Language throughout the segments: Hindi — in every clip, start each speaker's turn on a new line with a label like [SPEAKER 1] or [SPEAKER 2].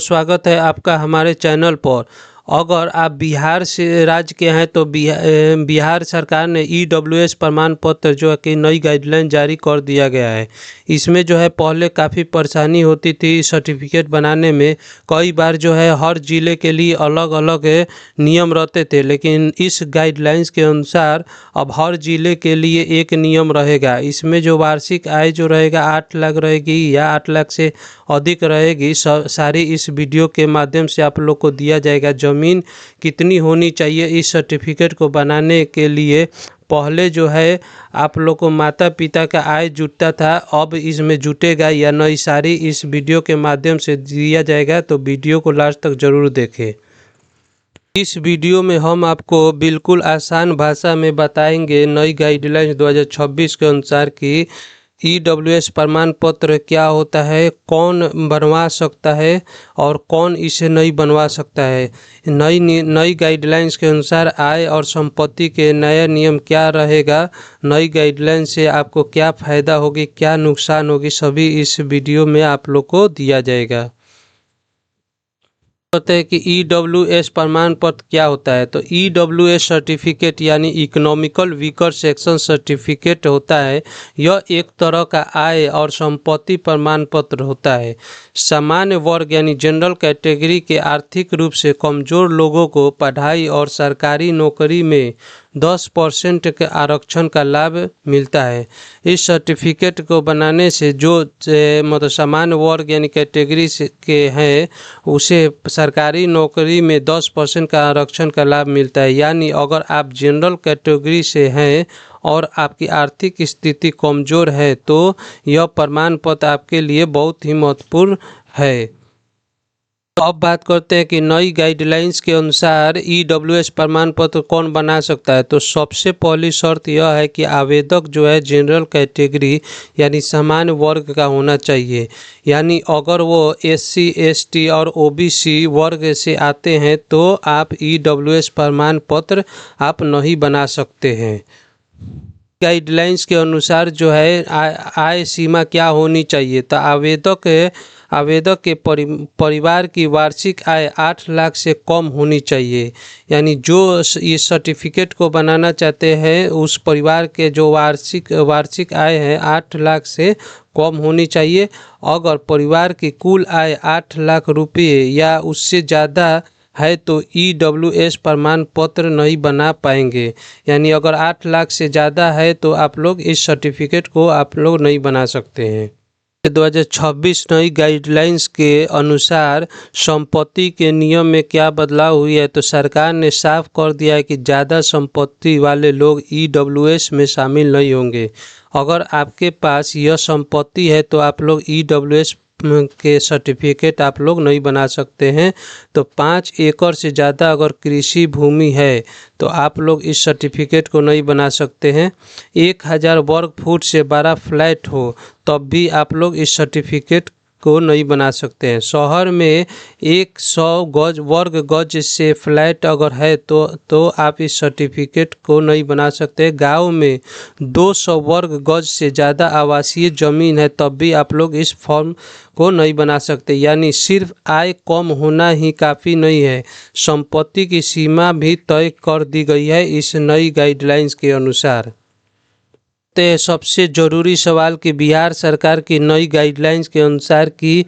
[SPEAKER 1] स्वागत है आपका हमारे चैनल पर। अगर आप बिहार से राज्य के हैं तो बिहार सरकार ने ईडब्ल्यूएस प्रमाण पत्र जो है कि नई गाइडलाइन जारी कर दिया गया है। इसमें जो है पहले काफ़ी परेशानी होती थी सर्टिफिकेट बनाने में। कई बार जो है हर ज़िले के लिए अलग अलग नियम रहते थे, लेकिन इस गाइडलाइंस के अनुसार अब हर ज़िले के लिए एक नियम रहेगा। इसमें जो वार्षिक आय जो रहेगा 8 लाख रहेगी या 8 लाख से अधिक रहेगी, सारी इस वीडियो के माध्यम से आप लोग को दिया जाएगा। ज़मीन कितनी होनी चाहिए इस सर्टिफिकेट को बनाने के लिए, पहले जो है आप लोग को माता पिता का आय जुटता था, अब इसमें जुटेगा या नहीं, सारी इस वीडियो के माध्यम से दिया जाएगा। तो वीडियो को लास्ट तक ज़रूर देखें। इस वीडियो में हम आपको बिल्कुल आसान भाषा में बताएंगे नई गाइडलाइंस 2026 के अनुसार कि ईडब्ल्यूएस प्रमाण पत्र क्या होता है, कौन बनवा सकता है और कौन इसे नहीं बनवा सकता है। नई गाइडलाइंस के अनुसार आय और संपत्ति के नया नियम क्या रहेगा, नई गाइडलाइन से आपको क्या फ़ायदा होगी, क्या नुकसान होगी, सभी इस वीडियो में आप लोग को दिया जाएगा। होता है कि ईडब्ल्यूएस प्रमाण पत्र क्या होता है। तो ईडब्ल्यूएस सर्टिफिकेट यानी इकोनॉमिकल वीकर सेक्शन सर्टिफिकेट होता है। यह एक तरह का आय और संपत्ति प्रमाण पत्र होता है। सामान्य वर्ग यानी जनरल कैटेगरी के आर्थिक रूप से कमज़ोर लोगों को पढ़ाई और सरकारी नौकरी में 10% के आरक्षण का लाभ मिलता है। इस सर्टिफिकेट को बनाने से जो मतलब सामान्य वर्ग यानी कैटेगरी के हैं, उसे सरकारी नौकरी में 10% का आरक्षण का लाभ मिलता है। यानी अगर आप जनरल कैटेगरी से हैं और आपकी आर्थिक स्थिति कमज़ोर है तो यह प्रमाण पत्र आपके लिए बहुत ही महत्वपूर्ण है। तो अब बात करते हैं कि नई गाइडलाइंस के अनुसार ईडब्ल्यूएस प्रमाण पत्र कौन बना सकता है। तो सबसे पहली शर्त यह है कि आवेदक जो है जनरल कैटेगरी यानी सामान्य वर्ग का होना चाहिए। यानी अगर वो एससी, एसटी और ओबीसी वर्ग से आते हैं तो आप ईडब्ल्यूएस प्रमाण पत्र आप नहीं बना सकते हैं। गाइडलाइंस के अनुसार जो है आय सीमा क्या होनी चाहिए। तो आवेदक के परिवार की वार्षिक आय 8 लाख से कम होनी चाहिए। यानी जो इस सर्टिफिकेट को बनाना चाहते हैं उस परिवार के जो वार्षिक आय है 8 लाख से कम होनी चाहिए। अगर परिवार की कुल आय 8 लाख रुपये या उससे ज़्यादा है तो ईडब्ल्यूएस प्रमाण पत्र नहीं बना पाएंगे। यानी अगर 8 लाख से ज़्यादा है तो आप लोग इस सर्टिफिकेट को आप लोग नहीं बना सकते हैं। 2026 नई गाइडलाइंस के अनुसार संपत्ति के नियम में क्या बदलाव हुई है। तो सरकार ने साफ कर दिया है कि ज़्यादा संपत्ति वाले लोग ईडब्ल्यूएस में शामिल नहीं होंगे। अगर आपके पास यह संपत्ति है तो आप लोग ईडब्ल्यूएस के सर्टिफिकेट आप लोग नहीं बना सकते हैं। तो 5 एकड़ से ज़्यादा अगर कृषि भूमि है तो आप लोग इस सर्टिफिकेट को नहीं बना सकते हैं। 1000 वर्ग फुट से बड़ा फ्लैट हो तब भी आप लोग इस सर्टिफिकेट को नहीं बना सकते हैं। शहर में 100 वर्ग गज से फ्लैट अगर है तो आप इस सर्टिफिकेट को नहीं बना सकते। गांव में 200 वर्ग गज से ज़्यादा आवासीय ज़मीन है तब भी आप लोग इस फॉर्म को नहीं बना सकते। यानी सिर्फ आय कम होना ही काफ़ी नहीं है, संपत्ति की सीमा भी तय कर दी गई है इस नई गाइडलाइंस के अनुसार। सबसे ज़रूरी सवाल कि बिहार सरकार की नई गाइडलाइंस के अनुसार कि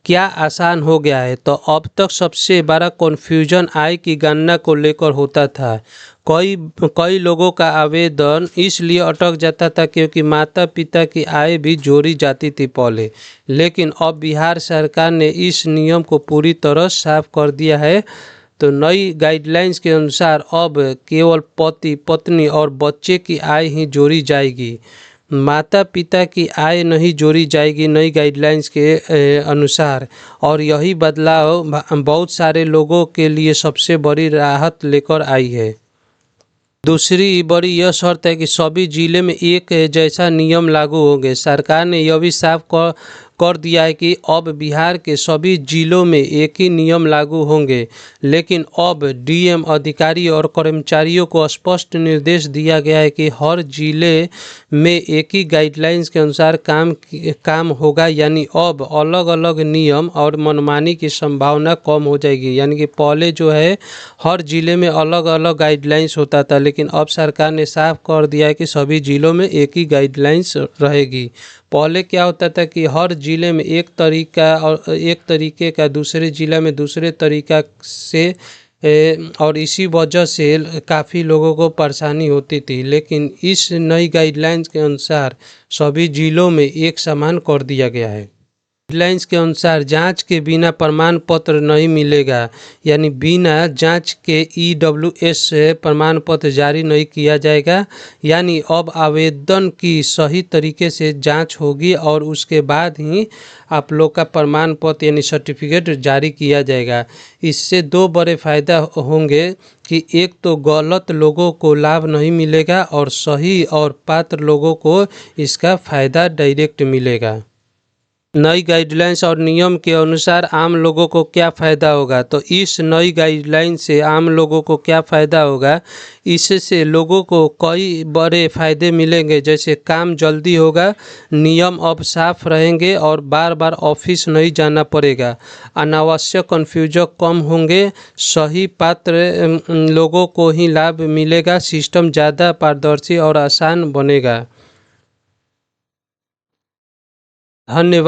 [SPEAKER 1] क्या आसान हो गया है। तो अब तक सबसे बड़ा कन्फ्यूजन आय की गणना को लेकर होता था। कई लोगों का आवेदन इसलिए अटक जाता था क्योंकि माता पिता की आय भी जोड़ी जाती थी पहले। लेकिन अब बिहार सरकार ने इस नियम को पूरी तरह साफ कर दिया है। तो नई गाइडलाइंस के अनुसार अब केवल पति, पत्नी और बच्चे की आय ही जोड़ी जाएगी, माता पिता की आय नहीं जोड़ी जाएगी नई गाइडलाइंस के अनुसार। और यही बदलाव बहुत सारे लोगों के लिए सबसे बड़ी राहत लेकर आई है। दूसरी बड़ी यह शर्त है कि सभी जिले में एक जैसा नियम लागू होंगे। सरकार ने यह भी साफ कर दिया है कि अब बिहार के सभी जिलों में एक ही नियम लागू होंगे, लेकिन अब डीएम अधिकारी और कर्मचारियों को स्पष्ट निर्देश दिया गया है कि हर जिले में एक ही गाइडलाइंस के अनुसार काम होगा। यानी अब अलग अलग नियम और मनमानी की संभावना कम हो जाएगी। यानी कि पहले जो है हर जिले में अलग अलग गाइडलाइंस होता था, लेकिन अब सरकार ने साफ कर दिया है कि सभी जिलों में एक ही गाइडलाइंस रहेगी। पहले क्या होता था कि हर जिले में एक तरीका और एक तरीके का दूसरे जिला में दूसरे तरीका से और इसी वजह से काफ़ी लोगों को परेशानी होती थी, लेकिन इस नई गाइडलाइंस के अनुसार सभी जिलों में एक समान कर दिया गया है। गाइडलाइंस के अनुसार जांच के बिना प्रमाण पत्र नहीं मिलेगा। यानी बिना जांच के ईडब्ल्यूएस प्रमाण पत्र जारी नहीं किया जाएगा। यानी अब आवेदन की सही तरीके से जांच होगी और उसके बाद ही आप लोग का प्रमाण पत्र यानी सर्टिफिकेट जारी किया जाएगा। इससे दो बड़े फ़ायदा होंगे कि एक तो गलत लोगों को लाभ नहीं मिलेगा और सही और पात्र लोगों को इसका फ़ायदा डायरेक्ट मिलेगा। नई गाइडलाइंस और नियम के अनुसार आम लोगों को क्या फ़ायदा होगा, तो इस नई गाइडलाइन से आम लोगों को क्या फ़ायदा होगा, इससे लोगों को कई बड़े फ़ायदे मिलेंगे। जैसे काम जल्दी होगा, नियम अब साफ रहेंगे और बार बार ऑफिस नहीं जाना पड़ेगा, अनावश्यक कन्फ्यूजन कम होंगे, सही पात्र लोगों को ही लाभ मिलेगा, सिस्टम ज़्यादा पारदर्शी और आसान बनेगा। धन्यवाद।